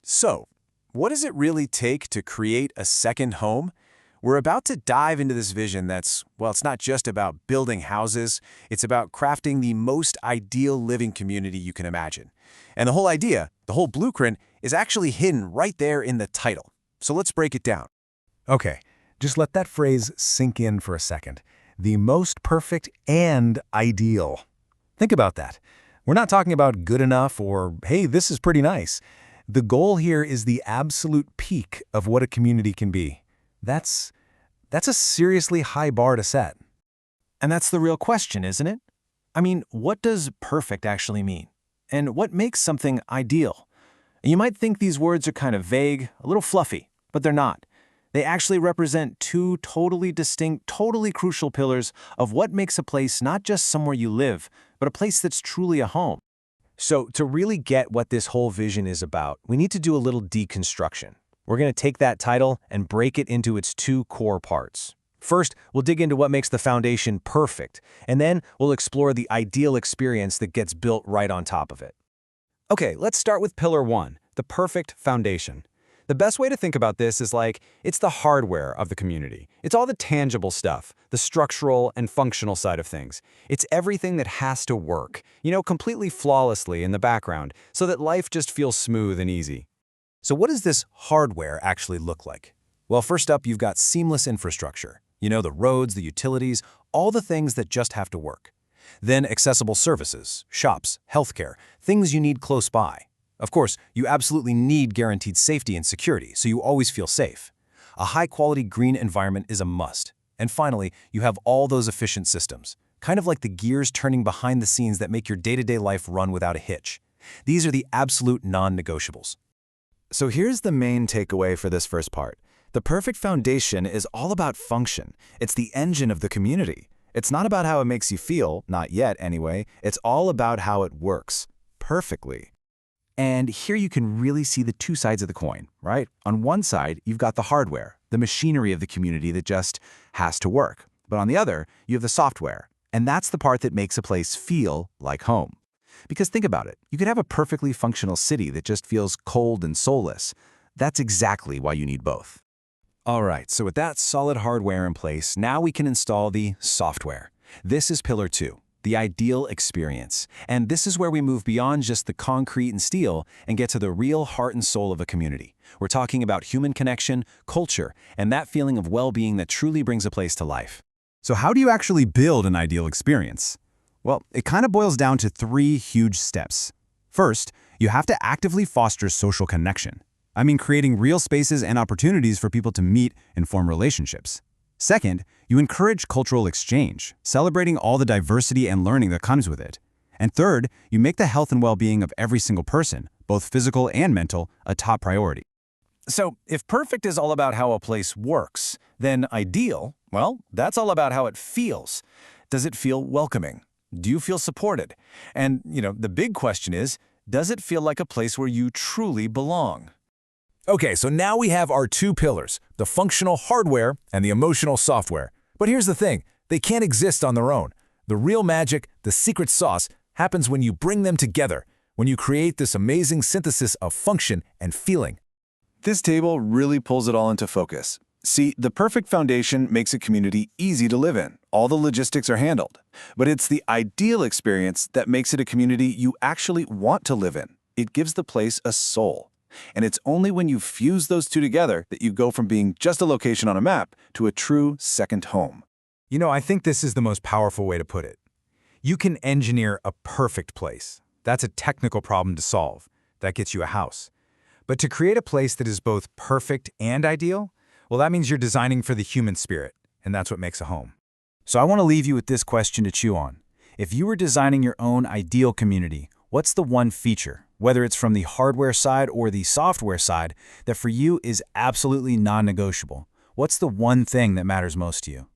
So, what does it really take to create a second home? We're about to dive into this vision that's, well, it's not just about building houses, it's about crafting the most ideal living community you can imagine. And the whole idea, the whole blueprint, is actually hidden right there in the title. So let's break it down. Okay, just let that phrase sink in for a second. The most perfect and ideal. Think about that. We're not talking about good enough or, hey, this is pretty nice. The goal here is the absolute peak of what a community can be. That's a seriously high bar to set. And that's the real question, isn't it? I mean, what does perfect actually mean? And what makes something ideal? You might think these words are kind of vague, a little fluffy, but they're not. They actually represent two totally distinct, totally crucial pillars of what makes a place not just somewhere you live, but a place that's truly a home. So to really get what this whole vision is about, we need to do a little deconstruction. We're going to take that title and break it into its two core parts. First, we'll dig into what makes the foundation perfect, and then we'll explore the ideal experience that gets built right on top of it. Okay, let's start with Pillar 1, the perfect foundation. The best way to think about this is like, it's the hardware of the community. It's all the tangible stuff, the structural and functional side of things. It's everything that has to work, completely flawlessly in the background, so that life just feels smooth and easy. So what does this hardware actually look like? Well, first up, you've got seamless infrastructure. The roads, the utilities, all the things that just have to work. Then accessible services, shops, healthcare, things you need close by. Of course, you absolutely need guaranteed safety and security, so you always feel safe. A high-quality green environment is a must. And finally, you have all those efficient systems, kind of like the gears turning behind the scenes that make your day-to-day life run without a hitch. These are the absolute non-negotiables. So here's the main takeaway for this first part. The perfect foundation is all about function. It's the engine of the community. It's not about how it makes you feel, not yet anyway. It's all about how it works, perfectly. And here you can really see the two sides of the coin, right? On one side, you've got the hardware, the machinery of the community that just has to work. But on the other, you have the software, and that's the part that makes a place feel like home. Because think about it, you could have a perfectly functional city that just feels cold and soulless. That's exactly why you need both. All right, so with that solid hardware in place, now we can install the software. This is Pillar 2. The ideal experience. And this is where we move beyond just the concrete and steel and get to the real heart and soul of a community. We're talking about human connection, culture, and that feeling of well-being that truly brings a place to life. So how do you actually build an ideal experience? Well, it kind of boils down to three huge steps. First, you have to actively foster social connection. I mean, creating real spaces and opportunities for people to meet and form relationships. Second, you encourage cultural exchange, celebrating all the diversity and learning that comes with it. And third, you make the health and well-being of every single person, both physical and mental, a top priority. So, if perfect is all about how a place works, then ideal, well, that's all about how it feels. Does it feel welcoming? Do you feel supported? And, the big question is, does it feel like a place where you truly belong? Okay, so now we have our two pillars, the functional hardware and the emotional software. But here's the thing, they can't exist on their own. The real magic, the secret sauce, happens when you bring them together, when you create this amazing synthesis of function and feeling. This table really pulls it all into focus. See, the perfect foundation makes a community easy to live in. All the logistics are handled. But it's the ideal experience that makes it a community you actually want to live in. It gives the place a soul. And it's only when you fuse those two together that you go from being just a location on a map to a true second home. I think this is the most powerful way to put it. You can engineer a perfect place. That's a technical problem to solve. That gets you a house. But to create a place that is both perfect and ideal, well, that means you're designing for the human spirit, and that's what makes a home. So I want to leave you with this question to chew on. If you were designing your own ideal community, what's the one feature, whether it's from the hardware side or the software side, that for you is absolutely non-negotiable? What's the one thing that matters most to you?